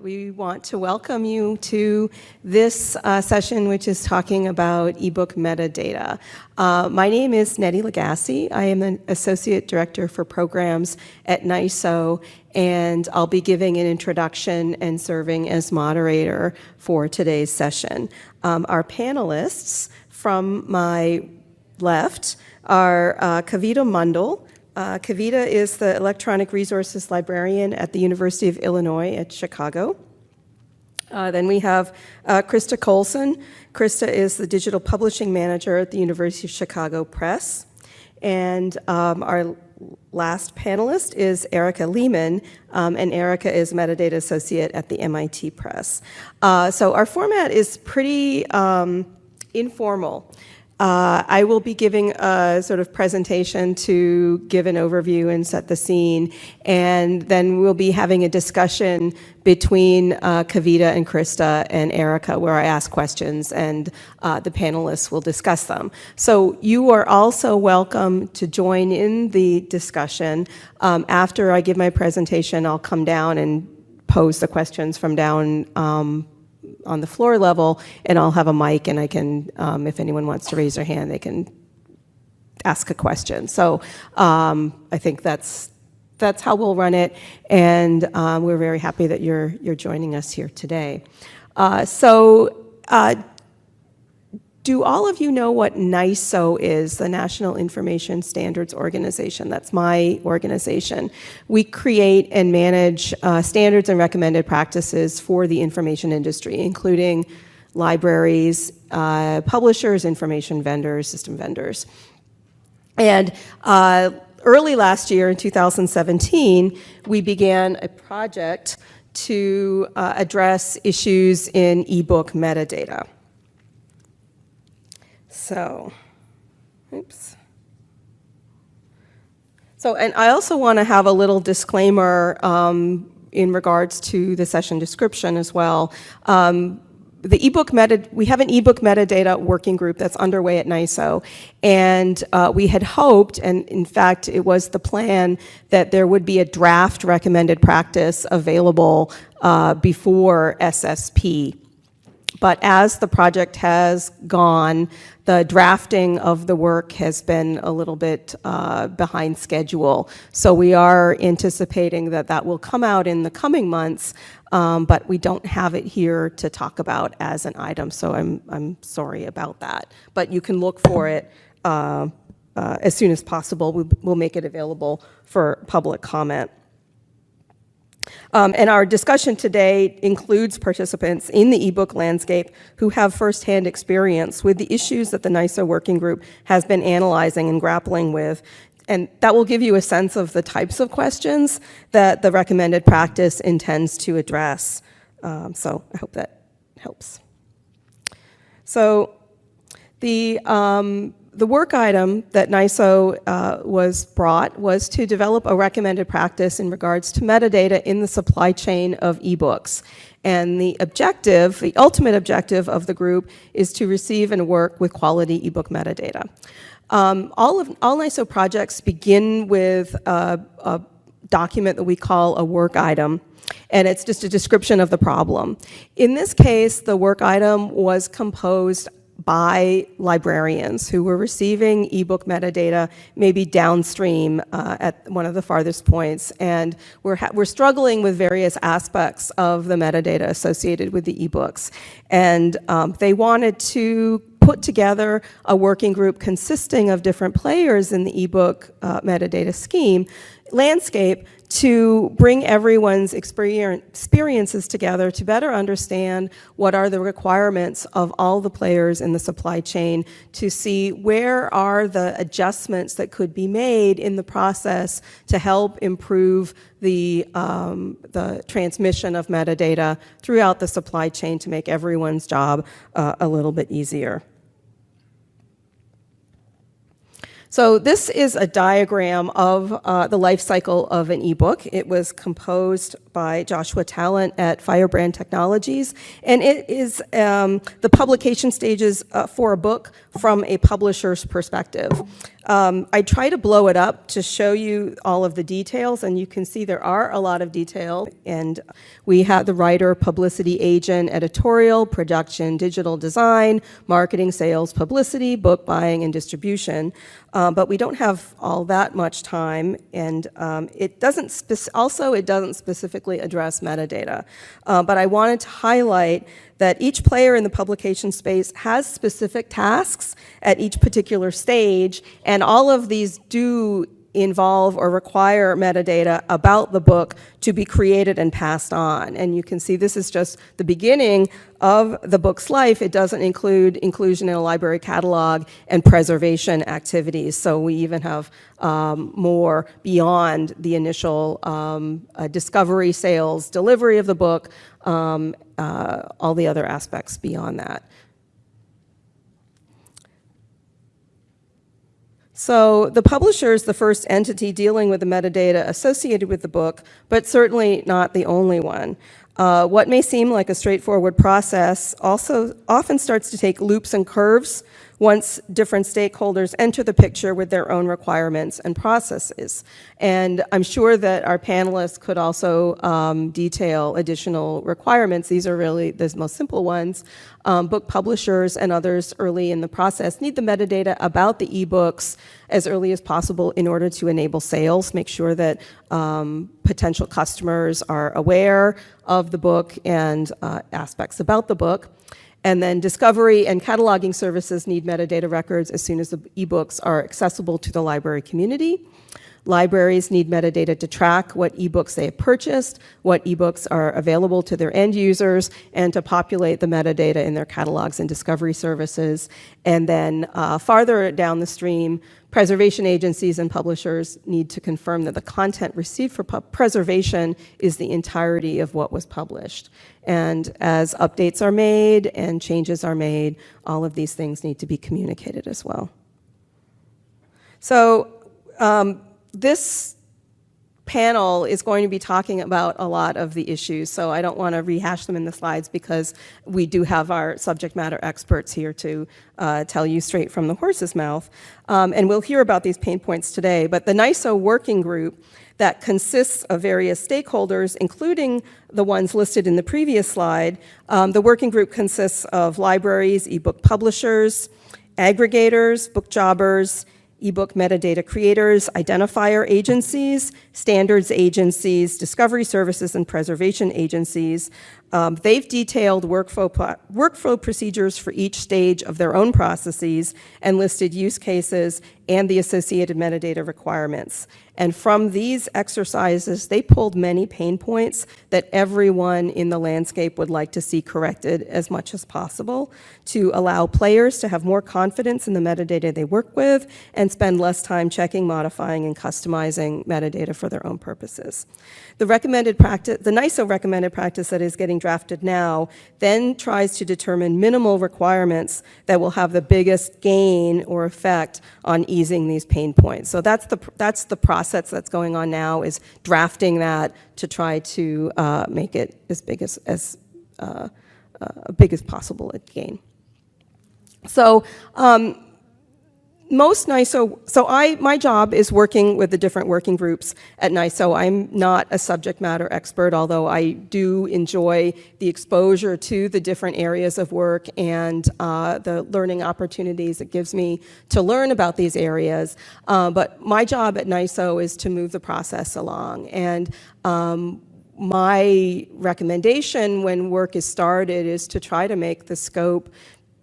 We want to welcome you to this session, which is talking about ebook metadata. My name is Nettie Legassi. I am an Associate Director for Programs at NISO, and I'll be giving an introduction and serving as moderator for today's session. Our panelists from my left are Kavita Mundal. Kavita is the Electronic Resources Librarian at the University of Illinois at Chicago. Then we have Krista Colson. Krista is the Digital Publishing Manager at the University of Chicago Press. And our last panelist is Erica Lehman, and Erica is Metadata Associate at the MIT Press. So our format is pretty informal. I will be giving a sort of presentation to give an overview and set the scene, and then we'll be having a discussion between Kavita and Krista and Erica where I ask questions and the panelists will discuss them. So you are also welcome to join in the discussion. After I give my presentation, I'll come down and pose the questions from down on the floor level, and I'll have a mic, and I can, if anyone wants to raise their hand, they can ask a question. So I think that's how we'll run it, and we're very happy that you're joining us here today. Do all of you know what NISO is, the National Information Standards Organization? That's my organization. We create and manage standards and recommended practices for the information industry, including libraries, publishers, information vendors, system vendors. And early last year, in 2017, we began a project to address issues in ebook metadata. So, oops. So, and I also want to have a little disclaimer in regards to the session description as well. We have an ebook metadata working group that's underway at NISO, and we had hoped, and in fact it was the plan, that there would be a draft recommended practice available before SSP. But as the project has gone, the drafting of the work has been a little bit behind schedule. So we are anticipating that that will come out in the coming months, but we don't have it here to talk about as an item, so I'm sorry about that. But you can look for it as soon as possible. We'll make it available for public comment. And our discussion today includes participants in the ebook landscape who have firsthand experience with the issues that the NISO working group has been analyzing and grappling with. And that will give you a sense of the types of questions that the recommended practice intends to address. So I hope that helps. So the work item that NISO was to develop a recommended practice in regards to metadata in the supply chain of ebooks. And the ultimate objective of the group is to receive and work with quality ebook metadata. All NISO projects begin with a document that we call a work item, and it's just a description of the problem. In this case, the work item was composed by librarians who were receiving ebook metadata maybe downstream at one of the farthest points, and we're struggling with various aspects of the metadata associated with the ebooks. And they wanted to put together a working group consisting of different players in the ebook metadata landscape to bring everyone's experiences together to better understand what are the requirements of all the players in the supply chain, to see where are the adjustments that could be made in the process to help improve the transmission of metadata throughout the supply chain to make everyone's job a little bit easier. So this is a diagram of the life cycle of an ebook. It was composed by Joshua Talent at Firebrand Technologies, and it is the publication stages for a book from a publisher's perspective. I try to blow it up to show you all of the details, and you can see there are a lot of detail. And we have the writer, publicity agent, editorial, production, digital design, marketing, sales, publicity, book buying, and distribution. But we don't have all that much time, and it doesn't specifically address metadata. But I wanted to highlight that each player in the publication space has specific tasks at each particular stage, and all of these do involve or require metadata about the book to be created and passed on. And you can see this is just the beginning of the book's life. It doesn't include inclusion in a library catalog and preservation activities. So we even have more beyond the initial discovery, sales, delivery of the book, all the other aspects beyond that. So the publisher is the first entity dealing with the metadata associated with the book, but certainly not the only one. What may seem like a straightforward process also often starts to take loops and curves once different stakeholders enter the picture with their own requirements and processes. And I'm sure that our panelists could also detail additional requirements. These are really the most simple ones. Book publishers and others early in the process need the metadata about the ebooks as early as possible in order to enable sales, make sure that potential customers are aware of the book and aspects about the book. And then discovery and cataloging services need metadata records as soon as the ebooks are accessible to the library community. Libraries need metadata to track what ebooks they have purchased, what ebooks are available to their end users, and to populate the metadata in their catalogs and discovery services. And then farther down the stream, preservation agencies and publishers need to confirm that the content received for preservation is the entirety of what was published. And as updates are made and changes are made, all of these things need to be communicated as well. So this panel is going to be talking about a lot of the issues, so I don't want to rehash them in the slides because we do have our subject matter experts here to tell you straight from the horse's mouth. And we'll hear about these pain points today, but the NISO working group that consists of various stakeholders, including the ones listed in the previous slide. The working group consists of libraries, ebook publishers, aggregators, book jobbers, ebook metadata creators, identifier agencies, standards agencies, discovery services, and preservation agencies. They've detailed workflow procedures for each stage of their own processes and listed use cases and the associated metadata requirements. And from these exercises, they pulled many pain points that everyone in the landscape would like to see corrected as much as possible to allow players to have more confidence in the metadata they work with and spend less time checking, modifying, and customizing metadata for their own purposes. The recommended practice, the NISO recommended practice that is getting drafted now, then tries to determine minimal requirements that will have the biggest gain or effect on easing these pain points. So that's the process that's going on now, is drafting that to try to make it as big as possible a gain. So most NISO, my job is working with the different working groups at NISO. I'm not a subject matter expert, although I do enjoy the exposure to the different areas of work and the learning opportunities it gives me to learn about these areas. But my job at NISO is to move the process along. And my recommendation when work is started is to try to make the scope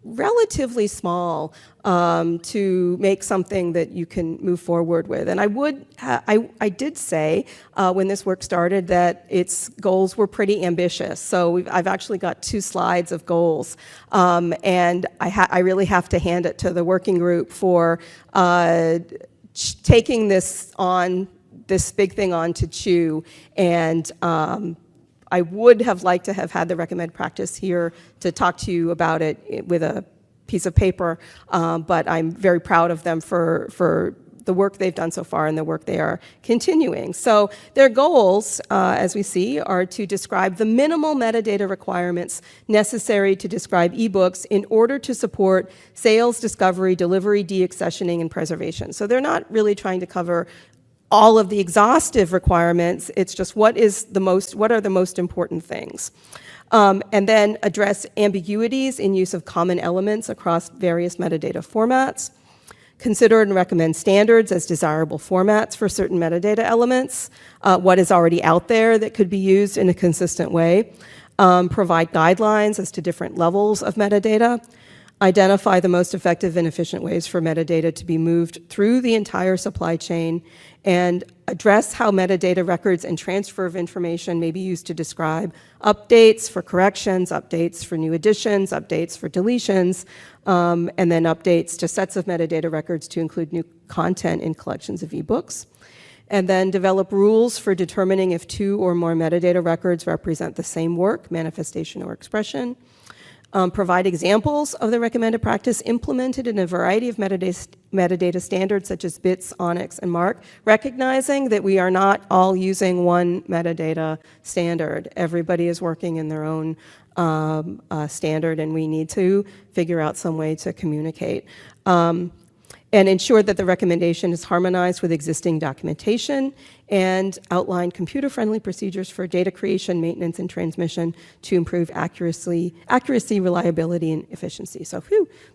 relatively small to make something that you can move forward with. And I did say when this work started that its goals were pretty ambitious. So I've actually got 2 slides of goals. And I really have to hand it to the working group for taking this big thing on to chew. And I would have liked to have had the recommended practice here to talk to you about it with a piece of paper, but I'm very proud of them for the work they've done so far and the work they are continuing. So their goals, as we see, are to describe the minimal metadata requirements necessary to describe ebooks in order to support sales, discovery, delivery, deaccessioning, and preservation. So they're not really trying to cover all of the exhaustive requirements. It's just what are the most important things. And then address ambiguities in use of common elements across various metadata formats. Consider and recommend standards as desirable formats for certain metadata elements. What is already out there that could be used in a consistent way. Provide guidelines as to different levels of metadata. Identify the most effective and efficient ways for metadata to be moved through the entire supply chain, and address how metadata records and transfer of information may be used to describe updates for corrections, updates for new additions, updates for deletions, and then updates to sets of metadata records to include new content in collections of ebooks. And then develop rules for determining if two or more metadata records represent the same work, manifestation, or expression. Provide examples of the recommended practice implemented in a variety of metadata standards such as BITS, ONIX, and MARC, recognizing that we are not all using one metadata standard. Everybody is working in their own standard, and we need to figure out some way to communicate. And ensure that the recommendation is harmonized with existing documentation, and outline computer-friendly procedures for data creation, maintenance, and transmission to improve accuracy, reliability, and efficiency. So,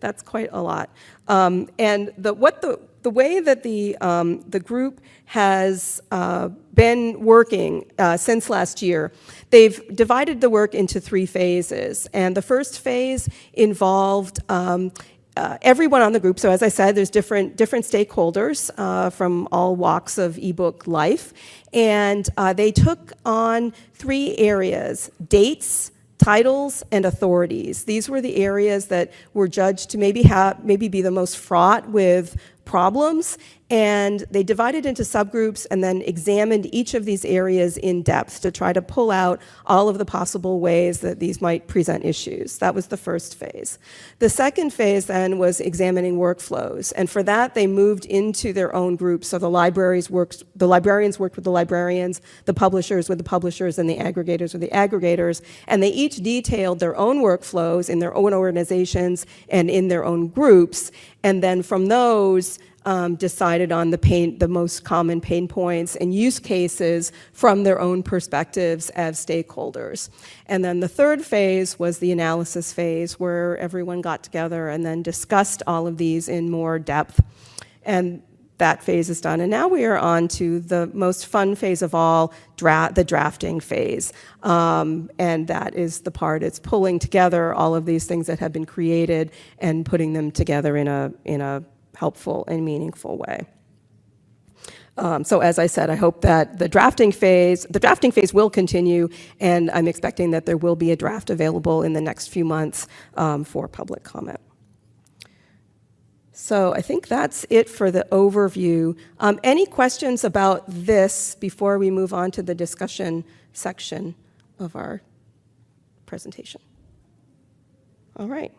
that's quite a lot. And the way that the group has been working since last year, they've divided the work into 3 phases. And the first phase involved everyone on the group. So as I said, there's different stakeholders from all walks of ebook life. And they took on 3 areas: dates, titles, and authorities. These were the areas that were judged to maybe be the most fraught with problems, and they divided into subgroups and then examined each of these areas in depth to try to pull out all of the possible ways that these might present issues. That was the first phase. The second phase then was examining workflows, and for that they moved into their own groups. So the librarians worked with the librarians, the publishers with the publishers, and the aggregators with the aggregators, and they each detailed their own workflows in their own organizations and in their own groups, and then from those decided on the most common pain points and use cases from their own perspectives as stakeholders. And then the third phase was the analysis phase, where everyone got together and then discussed all of these in more depth. And that phase is done. And now we are on to the most fun phase of all, the drafting phase. And that is the part, it's pulling together all of these things that have been created and putting them together in a helpful and meaningful way. So as I said, I hope that the drafting phase will continue, and I'm expecting that there will be a draft available in the next few months for public comment. So I think that's it for the overview. Any questions about this before we move on to the discussion section of our presentation? All right.